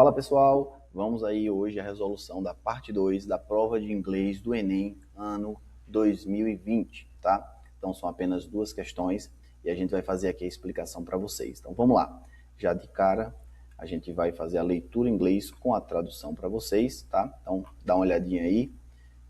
Fala pessoal, vamos aí hoje a resolução da parte 2 da prova de inglês do Enem ano 2020, tá? Então são apenas duas questões e a gente vai fazer aqui a explicação para vocês. Então vamos lá, já de cara a gente vai fazer a leitura em inglês com a tradução para vocês, tá? Então dá uma olhadinha aí.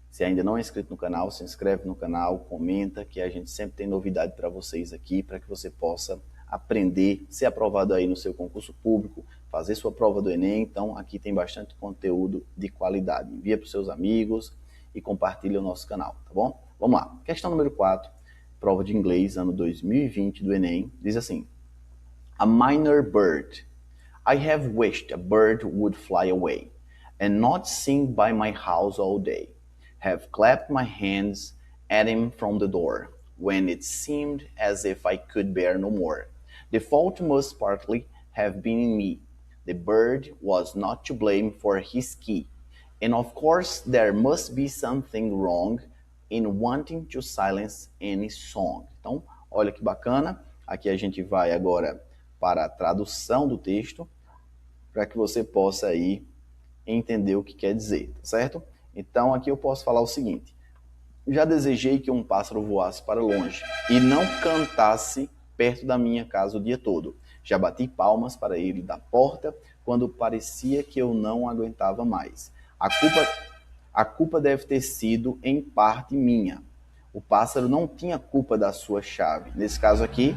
Se ainda não é inscrito no canal, se inscreve no canal, comenta, que a gente sempre tem novidade para vocês aqui, para que você possa aprender, ser aprovado aí no seu concurso público, fazer sua prova do Enem. Então aqui tem bastante conteúdo de qualidade. Envia para os seus amigos e compartilha o nosso canal, tá bom? Vamos lá. Questão número 4, prova de inglês, ano 2020 do Enem, diz assim: A minor bird. I have wished a bird would fly away and not sing by my house all day. Have clapped my hands at him from the door, when it seemed as if I could bear no more. The fault must partly have been in me. The bird was not to blame for his key, and of course there must be something wrong in wanting to silence any song. Então, olha que bacana. Aqui a gente vai agora para a tradução do texto, para que você possa aí entender o que quer dizer, tá certo? Então aqui eu posso falar o seguinte: já desejei que um pássaro voasse para longe e não cantasse perto da minha casa o dia todo. Já bati palmas para ele da porta quando parecia que eu não aguentava mais. A culpa deve ter sido em parte minha. O pássaro não tinha culpa da sua chave. Nesse caso aqui,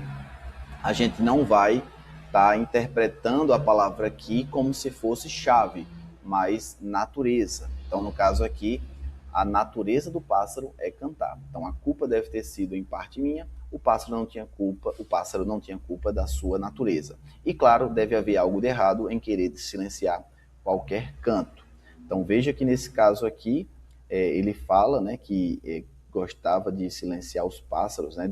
a gente não vai estar interpretando a palavra aqui como se fosse chave, mas natureza. Então, no caso aqui, a natureza do pássaro é cantar. Então, a culpa deve ter sido em parte minha. O pássaro não tinha culpa da sua natureza. E claro, deve haver algo de errado em querer silenciar qualquer canto. Então, veja que nesse caso aqui, ele fala, né, que gostava de silenciar os pássaros, né,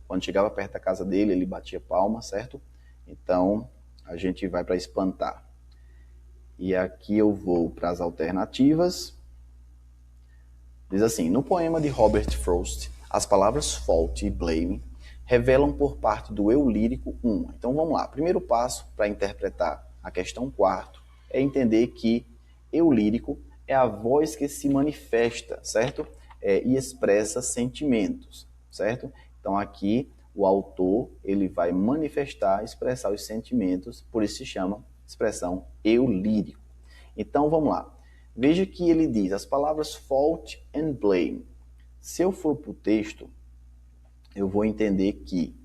quando chegava perto da casa dele, ele batia palma, certo? Então, a gente vai para espantar. E aqui eu vou para as alternativas. Diz assim: no poema de Robert Frost, as palavras fault e blame revelam por parte do eu lírico um. Então vamos lá. Primeiro passo para interpretar a questão 4 é entender que eu lírico é a voz que se manifesta, certo? E expressa sentimentos, certo? Então aqui o autor ele vai manifestar, expressar os sentimentos, por isso se chama expressão eu lírico. Então vamos lá. Veja que ele diz as palavras fault and blame. Se eu for para o texto, eu vou entender que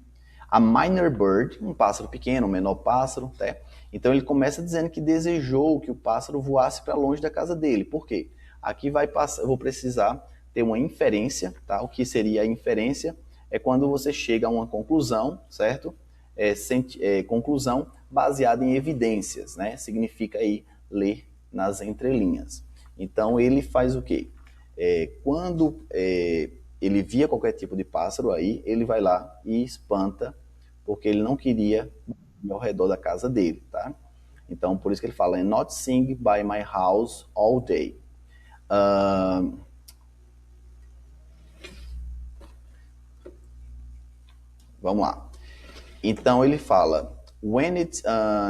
a minor bird, um pássaro pequeno, um menor pássaro, tá? Então ele começa dizendo que desejou que o pássaro voasse para longe da casa dele. Por quê? Aqui vai passar, eu vou precisar ter uma inferência, tá? O que seria a inferência? É quando você chega a uma conclusão, certo? Conclusão baseada em evidências, né? Significa aí ler nas entrelinhas. Então ele faz o quê? Quando ele via qualquer tipo de pássaro aí, ele vai lá e espanta, porque ele não queria ao redor da casa dele, tá? Então por isso que ele fala not sing by my house all day. Vamos lá. Então ele fala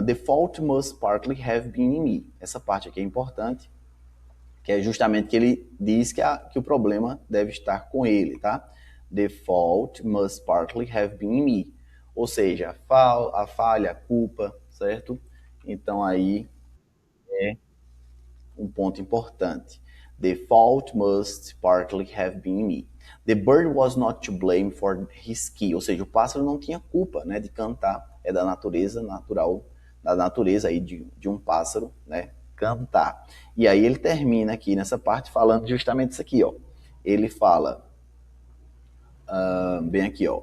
the fault must partly have been in me. Essa parte aqui é importante, que é justamente que ele diz que o problema deve estar com ele, tá? The fault must partly have been in me. Ou seja, a falha, a culpa, certo? Então aí é um ponto importante. The fault must partly have been in me. The bird was not to blame for his key. Ou seja, o pássaro não tinha culpa, né, de cantar. É da natureza natural, da natureza aí de um pássaro, né, cantar. E aí ele termina aqui nessa parte falando justamente isso aqui, ó. Ele fala, bem aqui, ó.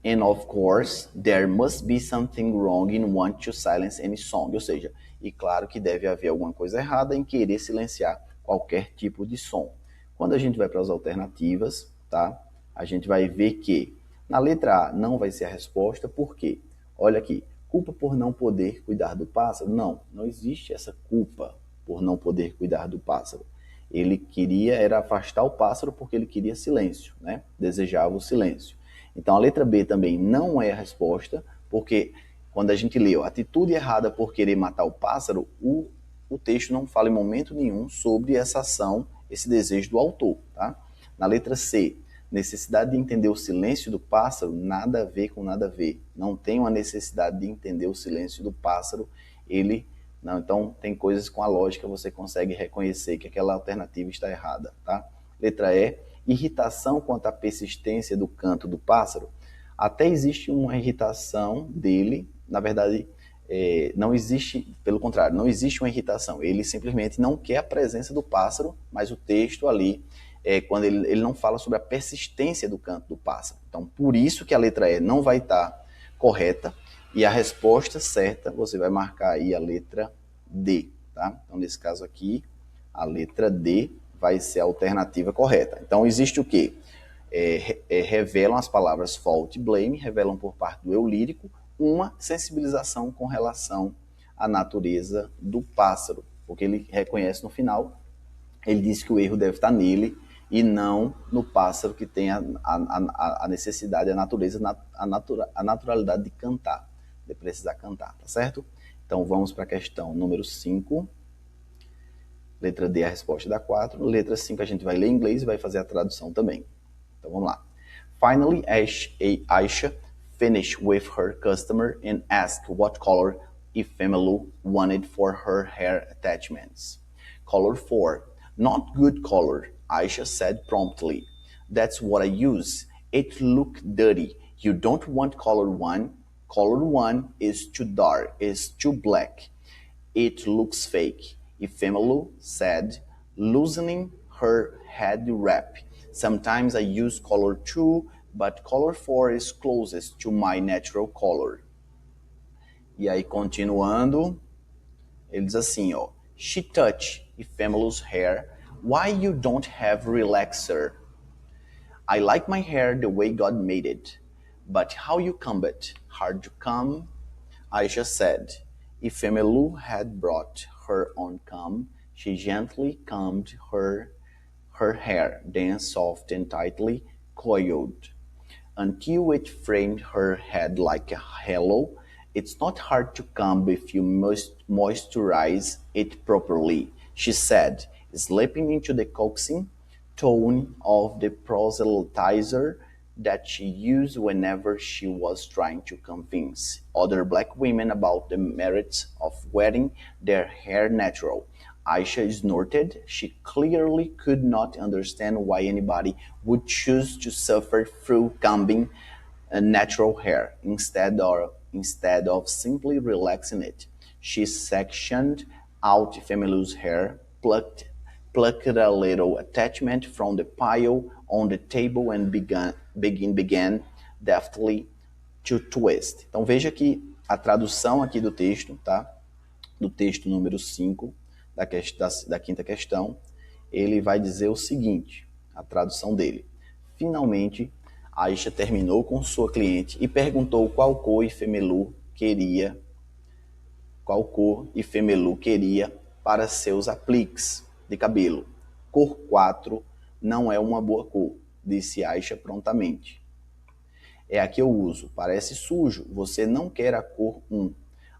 And of course, there must be something wrong in want to silence any song. Ou seja, e claro que deve haver alguma coisa errada em querer silenciar qualquer tipo de som. Quando a gente vai para as alternativas, tá? A gente vai ver que na letra A não vai ser a resposta, por quê? Olha aqui, culpa por não poder cuidar do pássaro? Não, não existe essa culpa por não poder cuidar do pássaro. Ele queria era afastar o pássaro porque ele queria silêncio, né? Desejava o silêncio. Então a letra B também não é a resposta, porque quando a gente leu atitude errada por querer matar o pássaro, o texto não fala em momento nenhum sobre essa ação, esse desejo do autor. Tá? Na letra C, necessidade de entender o silêncio do pássaro, nada a ver com nada a ver. Não tem uma necessidade de entender o silêncio do pássaro, ele... Não, então, tem coisas com a lógica, você consegue reconhecer que aquela alternativa está errada. Tá? Letra E, irritação quanto à persistência do canto do pássaro. Até existe uma irritação dele, na verdade, não existe, pelo contrário, não existe uma irritação. Ele simplesmente não quer a presença do pássaro, mas o texto ali, quando ele não fala sobre a persistência do canto do pássaro. Então, por isso que a letra E não vai estar correta, e a resposta certa, você vai marcar aí a letra D. Tá? Então, nesse caso aqui, a letra D vai ser a alternativa correta. Então, existe o quê? Revelam as palavras fault e blame, revelam por parte do eu lírico uma sensibilização com relação à natureza do pássaro, porque ele reconhece no final, ele diz que o erro deve estar nele e não no pássaro que tem a necessidade, a natureza, a naturalidade de cantar, de precisar cantar, tá certo? Então vamos para a questão número 5. Letra D, a resposta da 4. Letra 5 a gente vai ler em inglês e vai fazer a tradução também. Então vamos lá. Finally, Aisha finished with her customer and asked what color Ifemelu wanted for her hair attachments. Color 4. Not good color, Aisha said promptly. That's what I use. It look dirty. You don't want color 1. Color 1 is too dark, is too black. It looks fake, Ifemelu said, loosening her head wrap. Sometimes I use color 2, but color 4 is closest to my natural color. E aí, continuando, ele diz assim, ó. She touched Ifemelu's hair. Why you don't have relaxer? I like my hair the way God made it. But how you comb it? Hard to comb? Aisha said. Ifemelu had brought her own comb. She gently combed her hair, then soft and tightly coiled, until it framed her head like a halo. It's not hard to comb if you must moisturize it properly, she said, slipping into the coaxing tone of the proselytizer that she used whenever she was trying to convince other black women about the merits of wearing their hair natural. Aisha snorted. She clearly could not understand why anybody would choose to suffer through combing natural hair instead of simply relaxing it. She sectioned out Ifemelu's hair, plucked a little attachment from the pile on the table and began deftly to twist. Então veja que a tradução aqui do texto, tá? Do texto número 5, da quinta questão, ele vai dizer o seguinte, a tradução dele. Finalmente, Aisha terminou com sua cliente e perguntou qual cor Ifemelu queria para seus apliques de cabelo. Cor 4 não é uma boa cor, disse Aisha prontamente. É a que eu uso, parece sujo, você não quer a cor 1.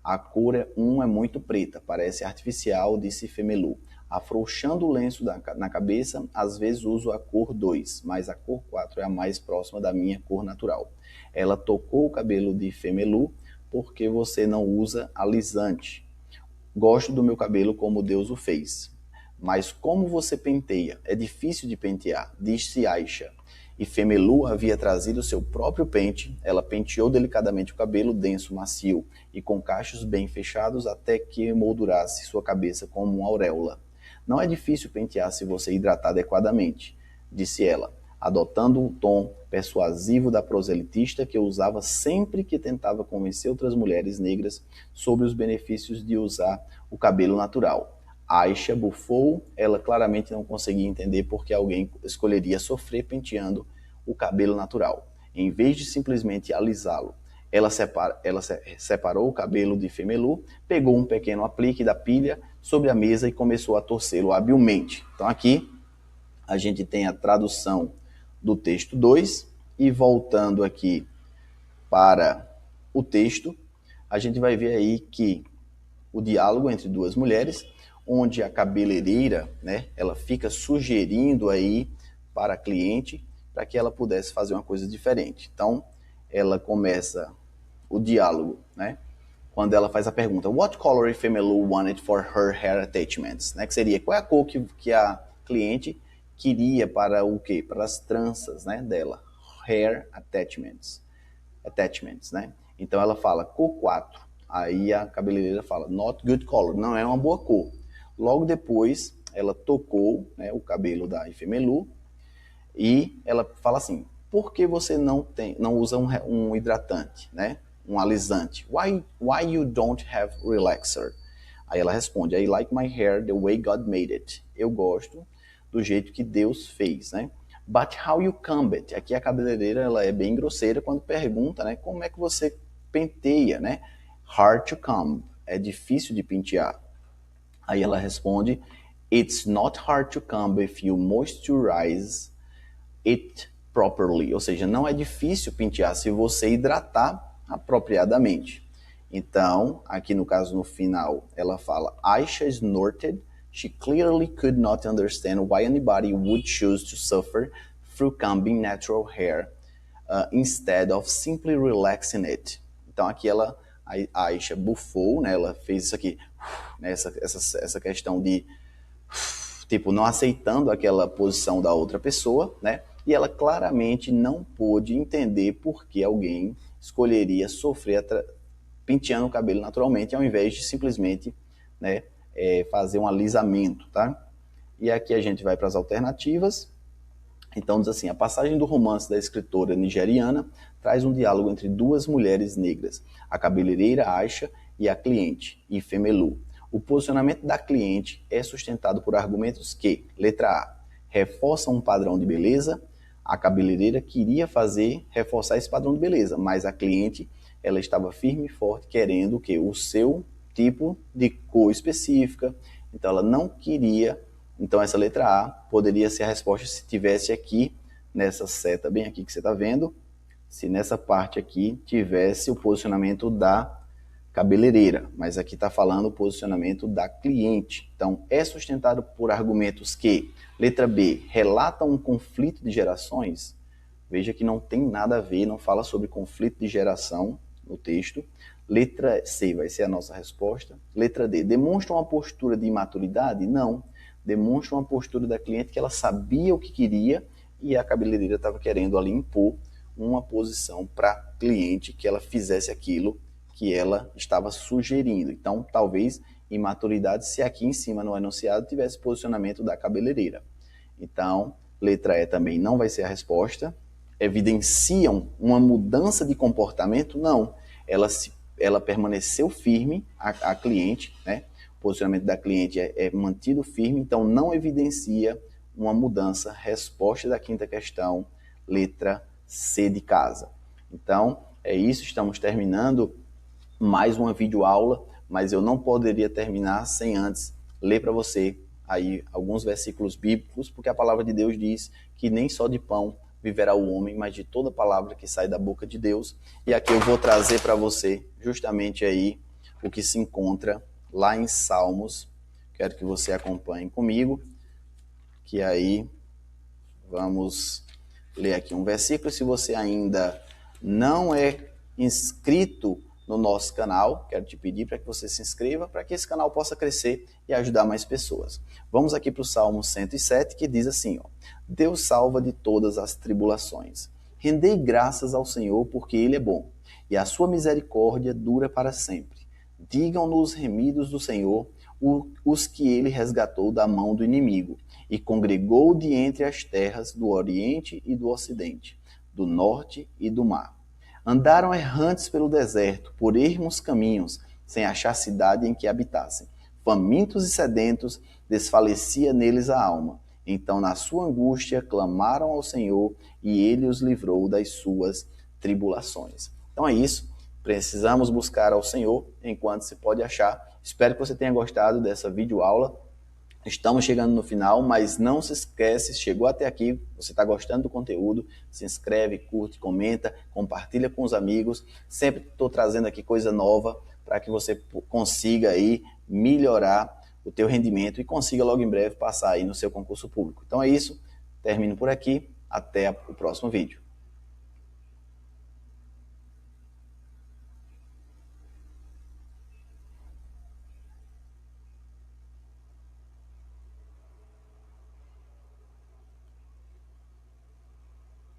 A cor 1 é muito preta, parece artificial, disse Ifemelu. Afrouxando o lenço na cabeça, às vezes uso a cor 2, mas a cor 4 é a mais próxima da minha cor natural. Ela tocou o cabelo de Ifemelu porque você não usa alisante. Gosto do meu cabelo como Deus o fez. Mas como você penteia? É difícil de pentear, disse Aisha. Ifemelu havia trazido seu próprio pente, ela penteou delicadamente o cabelo denso, macio e com cachos bem fechados até que moldurasse sua cabeça como uma auréola. Não é difícil pentear se você hidratar adequadamente, disse ela, adotando o tom persuasivo da proselitista que eu usava sempre que tentava convencer outras mulheres negras sobre os benefícios de usar o cabelo natural. Aisha bufou, ela claramente não conseguia entender por que alguém escolheria sofrer penteando o cabelo natural, em vez de simplesmente alisá-lo. Ela separou o cabelo de Ifemelu, pegou um pequeno aplique da pilha sobre a mesa e começou a torcê-lo habilmente. Então aqui a gente tem a tradução do texto 2 e voltando aqui para o texto, a gente vai ver aí que o diálogo entre duas mulheres, onde a cabeleireira, né, ela fica sugerindo aí para a cliente para que ela pudesse fazer uma coisa diferente. Então, ela começa o diálogo, né, quando ela faz a pergunta: What color Ifemelu wanted for her hair attachments? Né, que seria, qual é a cor que a cliente queria para o quê? Para as tranças, né, dela. Hair attachments, né? Então ela fala cor 4. Aí a cabeleireira fala not good color, não é uma boa cor. Logo depois ela tocou, né, o cabelo da Ifemelu e ela fala assim: por que você não usa um hidratante, né? Um alisante? Why you don't have relaxer? Aí ela responde: I like my hair the way God made it. Eu gosto do jeito que Deus fez, né? But how you comb it? Aqui a cabeleireira ela é bem grosseira quando pergunta, né? Como é que você penteia, né? Hard to comb. É difícil de pentear. Aí ela responde: It's not hard to comb if you moisturize it properly. Ou seja, não é difícil pentear se você hidratar apropriadamente. Então, aqui no caso, no final, ela fala: Aisha snorted. She clearly could not understand why anybody would choose to suffer through combing natural hair instead of simply relaxing it. Então, aqui a Aisha bufou, né? Ela fez isso aqui, né? essa questão de, tipo, não aceitando aquela posição da outra pessoa, né? E ela claramente não pôde entender por que alguém escolheria sofrer penteando o cabelo naturalmente, ao invés de simplesmente, né, fazer um alisamento, tá? E aqui a gente vai para as alternativas. Então diz assim: a passagem do romance da escritora nigeriana traz um diálogo entre duas mulheres negras, a cabeleireira Aisha e a cliente, Ifemelu. O posicionamento da cliente é sustentado por argumentos que, letra A, reforçam um padrão de beleza. A cabeleireira queria reforçar esse padrão de beleza, mas a cliente, ela estava firme e forte, querendo o quê? O seu tipo de cor específica. Então ela não queria. Então essa letra A poderia ser a resposta se tivesse aqui, nessa seta bem aqui que você está vendo, se nessa parte aqui tivesse o posicionamento da cabeleireira, mas aqui está falando o posicionamento da cliente. Então é sustentado por argumentos que, letra B, relatam um conflito de gerações. Veja que não tem nada a ver, não fala sobre conflito de geração no texto. Letra C vai ser a nossa resposta. Letra D, demonstra uma postura de imaturidade? Não. Demonstra uma postura da cliente que ela sabia o que queria e a cabeleireira estava querendo ali impor uma posição para a cliente que ela fizesse aquilo que ela estava sugerindo. Então, talvez imaturidade se aqui em cima no enunciado tivesse posicionamento da cabeleireira. Então, letra E também não vai ser a resposta. Evidenciam uma mudança de comportamento? Não. Ela permaneceu firme, a cliente, né? O posicionamento da cliente é mantido firme, então não evidencia uma mudança. Resposta da quinta questão, letra C de casa. Então, é isso, estamos terminando mais uma videoaula, mas eu não poderia terminar sem antes ler para você aí alguns versículos bíblicos, porque a palavra de Deus diz que nem só de pão viverá o homem, mas de toda palavra que sai da boca de Deus. E aqui eu vou trazer para você justamente aí o que se encontra lá em Salmos. Quero que você acompanhe comigo, que aí vamos ler aqui um versículo. Se você ainda não é inscrito no nosso canal, quero te pedir para que você se inscreva, para que esse canal possa crescer e ajudar mais pessoas. Vamos aqui para o Salmo 107, que diz assim, ó: Deus salva de todas as tribulações. Rendei graças ao Senhor, porque Ele é bom, e a sua misericórdia dura para sempre. Digam-nos remidos do Senhor, os que Ele resgatou da mão do inimigo, e congregou de entre as terras do Oriente e do Ocidente, do Norte e do Mar. Andaram errantes pelo deserto, por ermos caminhos, sem achar cidade em que habitassem. Famintos e sedentos, desfalecia neles a alma. Então, na sua angústia, clamaram ao Senhor, e Ele os livrou das suas tribulações. Então é isso, precisamos buscar ao Senhor enquanto se pode achar. Espero que você tenha gostado dessa videoaula. Estamos chegando no final, mas não se esquece, chegou até aqui, você está gostando do conteúdo, se inscreve, curte, comenta, compartilha com os amigos. Sempre estou trazendo aqui coisa nova para que você consiga aí melhorar o teu rendimento e consiga logo em breve passar aí no seu concurso público. Então é isso, termino por aqui, até o próximo vídeo.